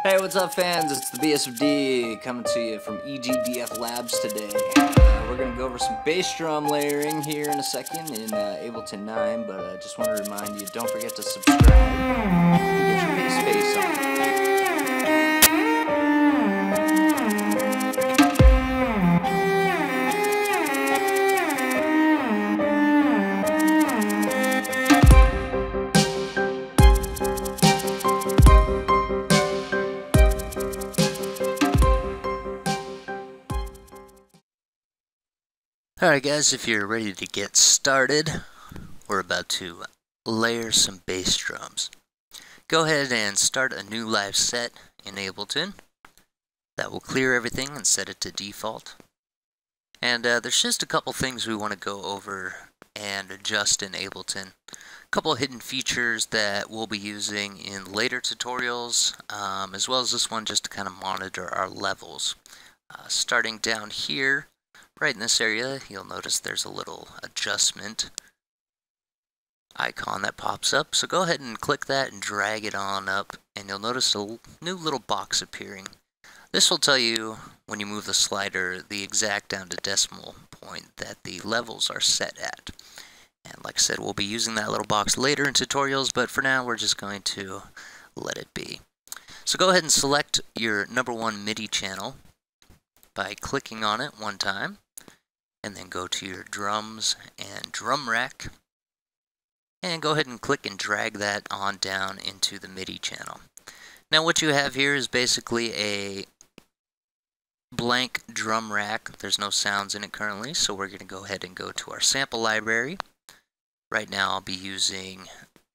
Hey, what's up, fans? It's the BSFD coming to you from EGDF Labs today. We're going to go over some bass drum layering here in a second in Ableton 9, but I just want to remind you, don't forget to subscribe and get your bass face on. Alright guys, if you're ready to get started, we're about to layer some bass drums. Go ahead and start a new live set in Ableton. That will clear everything and set it to default. And there's just a couple things we want to go over and adjust in Ableton. A couple of hidden features that we'll be using in later tutorials, as well as this one just to kind of monitor our levels. Starting down here, right in this area, you'll notice there's a little adjustment icon that pops up. So go ahead and click that and drag it on up, and you'll notice a new little box appearing. This will tell you, when you move the slider, the exact down to decimal point that the levels are set at. And like I said, we'll be using that little box later in tutorials, but for now we're just going to let it be. So go ahead and select your number one MIDI channel by clicking on it one time. And then go to your drums and drum rack, and go ahead and click and drag that on down into the MIDI channel. Now what you have here is basically a blank drum rack. There's no sounds in it currently, so we're going to go ahead and go to our sample library. Right now I'll be using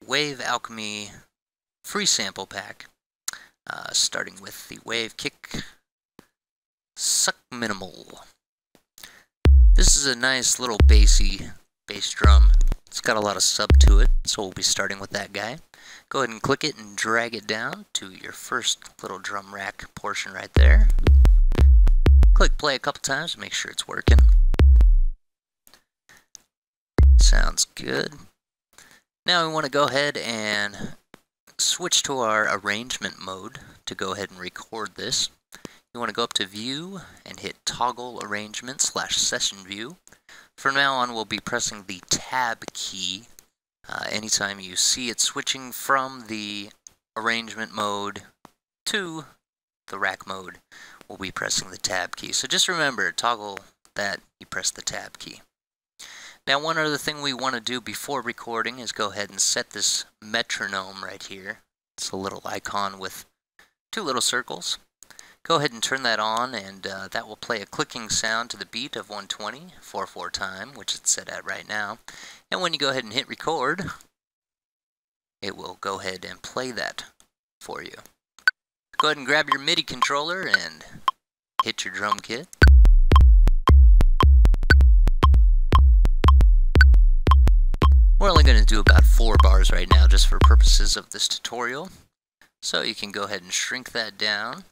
Wave Alchemy free sample pack, starting with the Wave Kick Suck Minimal. This is a nice little bassy bass drum. It's got a lot of sub to it, so we'll be starting with that guy. Go ahead and click it and drag it down to your first little drum rack portion right there. Click play a couple times to make sure it's working. Sounds good. Now we want to go ahead and switch to our arrangement mode to go ahead and record this. You want to go up to View and hit Toggle Arrangement / Session View. From now on, we'll be pressing the Tab key. Anytime you see it switching from the arrangement mode to the rack mode, we'll be pressing the Tab key. So just remember, toggle that, you press the Tab key. Now one other thing we want to do before recording is go ahead and set this metronome right here. It's a little icon with two little circles. Go ahead and turn that on, and that will play a clicking sound to the beat of 120, 4/4 time, which it's set at right now. And when you go ahead and hit record, it will go ahead and play that for you. Go ahead and grab your MIDI controller and hit your drum kit. We're only going to do about 4 bars right now just for purposes of this tutorial. So you can go ahead and shrink that down.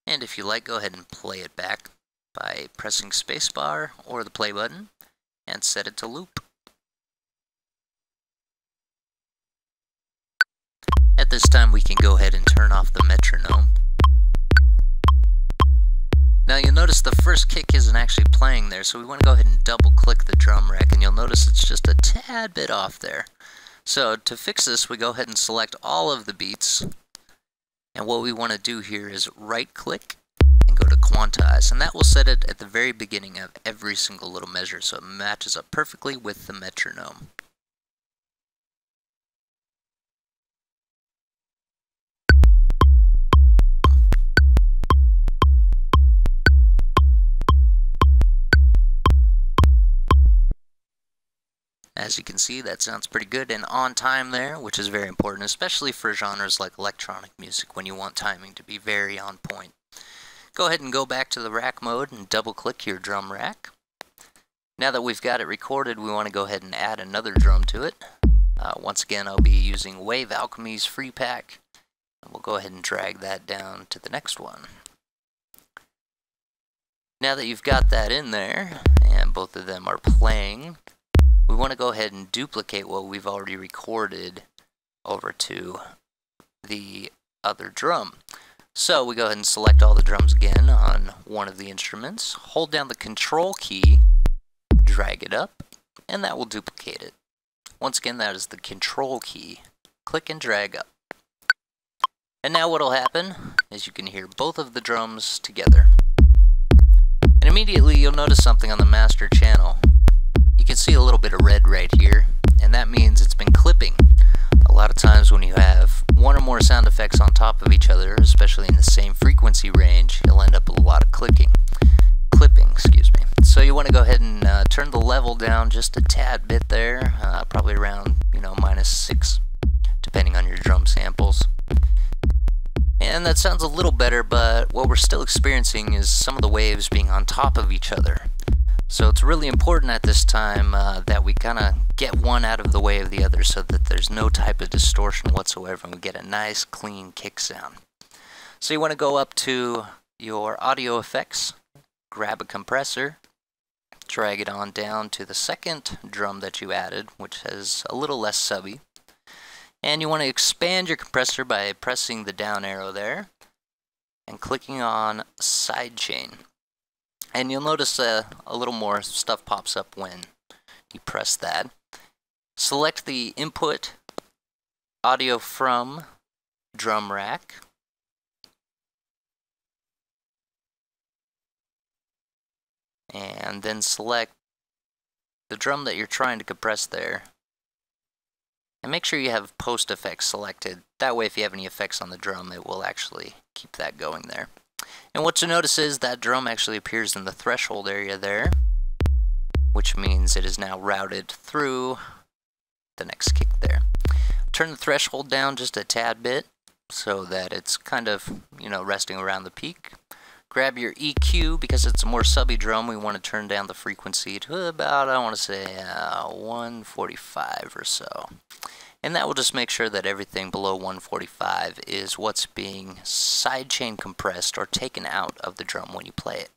And if you like, go ahead and play it back by pressing spacebar or the play button and set it to loop. At this time, we can go ahead and turn off the metronome. Now you'll notice the first kick isn't actually playing there, so we want to go ahead and double click the drum rack, and you'll notice it's just a tad bit off there. So to fix this, we go ahead and select all of the beats. And what we want to do here is right click and go to quantize, and that will set it at the very beginning of every single little measure so it matches up perfectly with the metronome. As you can see, that sounds pretty good and on time there, which is very important, especially for genres like electronic music when you want timing to be very on point. Go ahead and go back to the rack mode and double click your drum rack. Now that we've got it recorded, we want to go ahead and add another drum to it. Once again, I'll be using Wave Alchemy's free pack, and we'll go ahead and drag that down to the next one. Now that you've got that in there, and both of them are playing, we want to go ahead and duplicate what we've already recorded over to the other drum. So we go ahead and select all the drums again on one of the instruments, hold down the Control key, drag it up, and that will duplicate it. Once again, that is the Control key. Click and drag up. And now what will happen is you can hear both of the drums together. And immediately you'll notice something on the master channel. You can see a little bit of red right here, and that means it's been clipping. A lot of times when you have one or more sound effects on top of each other, especially in the same frequency range, you'll end up with a lot of clipping, excuse me. So you want to go ahead and turn the level down just a tad bit there, probably around, -6, depending on your drum samples. And that sounds a little better, but what we're still experiencing is some of the waves being on top of each other. So it's really important at this time that we kind of get one out of the way of the other so that there's no type of distortion whatsoever and we get a nice clean kick sound. So you want to go up to your audio effects, grab a compressor, drag it on down to the second drum that you added, which has a little less subby. And you want to expand your compressor by pressing the down arrow there and clicking on sidechain. And you'll notice a little more stuff pops up when you press that. Select the input audio from drum rack. And then select the drum that you're trying to compress there. And make sure you have post effects selected. That way if you have any effects on the drum, it will actually keep that going there. And what you notice is that drum actually appears in the threshold area there, which means it is now routed through the next kick there. Turn the threshold down just a tad bit so that it's kind of, resting around the peak. Grab your EQ, because it's a more subby drum, we want to turn down the frequency to about, 145 or so. And that will just make sure that everything below 145 is what's being sidechain compressed or taken out of the drum when you play it.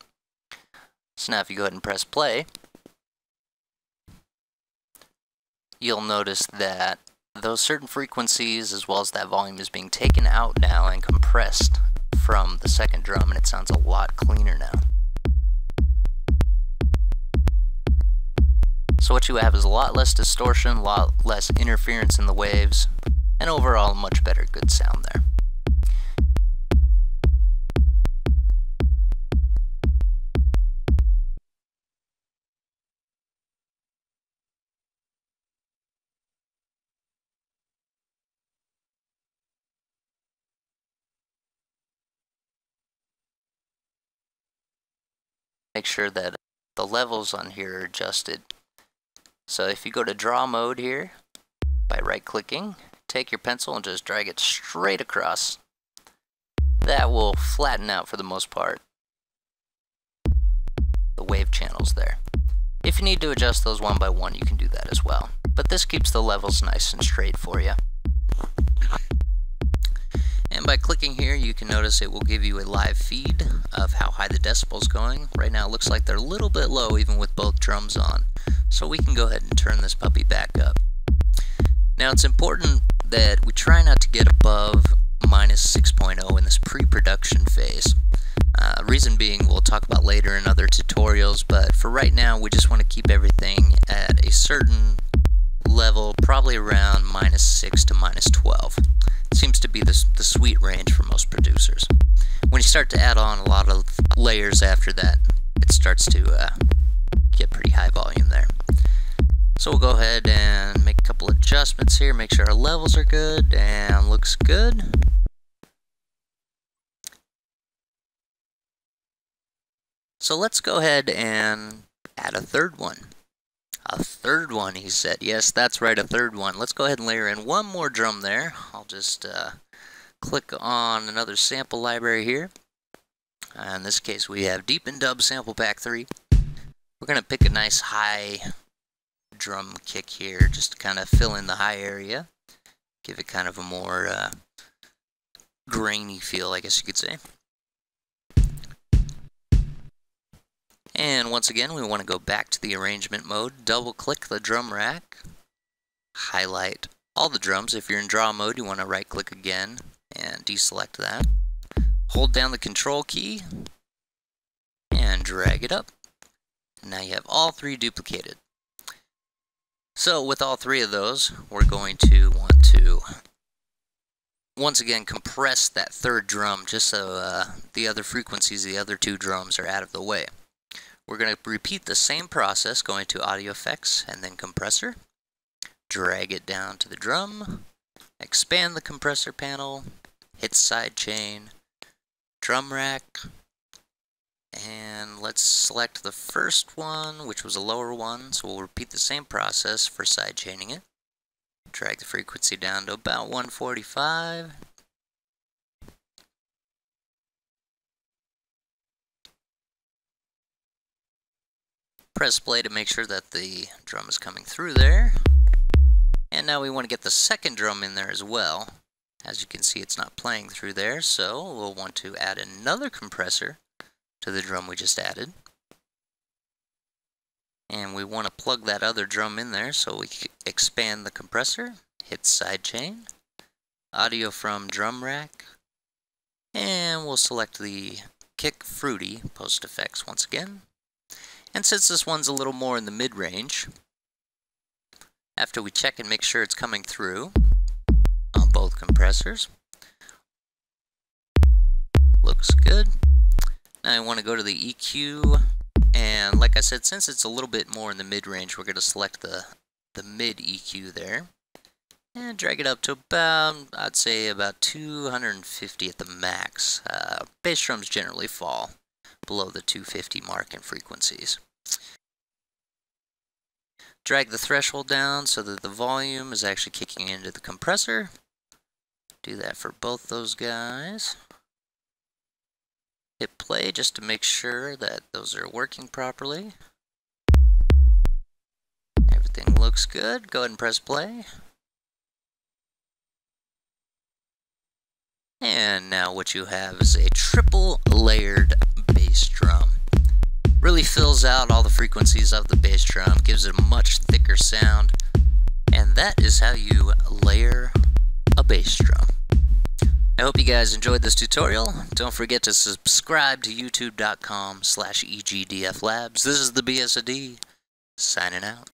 So now if you go ahead and press play, you'll notice that those certain frequencies as well as that volume is being taken out now and compressed from the second drum, and it sounds a lot cleaner now. So what you have is a lot less distortion, a lot less interference in the waves, and overall a much better good sound there. Make sure that the levels on here are adjusted. So if you go to draw mode here, by right clicking, take your pencil and just drag it straight across. That will flatten out for the most part the wave channels there. If you need to adjust those one by one, you can do that as well. But this keeps the levels nice and straight for you. And by clicking here, you can notice it will give you a live feed of how high the decibel's going. Right now it looks like they're a little bit low even with both drums on. So we can go ahead and turn this puppy back up. Now it's important that we try not to get above -6.0 in this pre-production phase. Reason being, we'll talk about later in other tutorials, but for right now we just want to keep everything at a certain level, probably around -6 to -12. It seems to be the sweet range for most producers. When you start to add on a lot of layers after that, it starts to get pretty high volume there. So we'll go ahead and make a couple adjustments here, make sure our levels are good, and looks good. So let's go ahead and add a third one. A third one, he said. Yes, that's right, a third one. Let's go ahead and layer in one more drum there. I'll just click on another sample library here. In this case, we have Deep and Dub Sample Pack 3. We're going to pick a nice high drum kick here, just to kind of fill in the high area. Give it kind of a more grainy feel, I guess you could say. And once again, we want to go back to the arrangement mode, double click the drum rack, highlight all the drums. If you're in draw mode, you want to right click again and deselect that. Hold down the control key and drag it up. And now you have all three duplicated. So with all three of those, we're going to want to once again compress that third drum just so the other frequencies, the other two drums, are out of the way. We're going to repeat the same process, going to Audio Effects and then Compressor. Drag it down to the drum, expand the compressor panel, hit sidechain, drum rack, and let's select the first one, which was a lower one, so we'll repeat the same process for sidechaining it. Drag the frequency down to about 145. Press play to make sure that the drum is coming through there. And now we want to get the second drum in there as well. As you can see, it's not playing through there, so we'll want to add another compressor to the drum we just added. And we want to plug that other drum in there, so we expand the compressor, hit sidechain, audio from drum rack, and we'll select the Kick Fruity post effects once again. And since this one's a little more in the mid-range, after we check and make sure it's coming through on both compressors, looks good. Now I want to go to the EQ, and like I said, since it's a little bit more in the mid-range, we're going to select the mid EQ there, and drag it up to about, I'd say about 250 at the max. Bass drums generally fall below the 250 mark in frequencies. Drag the threshold down so that the volume is actually kicking into the compressor. Do that for both those guys. Hit play just to make sure that those are working properly. Everything looks good. Go ahead and press play. And now what you have is a triple layered bass drum. Really fills out all the frequencies of the bass drum, gives it a much thicker sound, and that is how you layer a bass drum. I hope you guys enjoyed this tutorial. Don't forget to subscribe to youtube.com/EGDFLabs. This is the BSAD, signing out.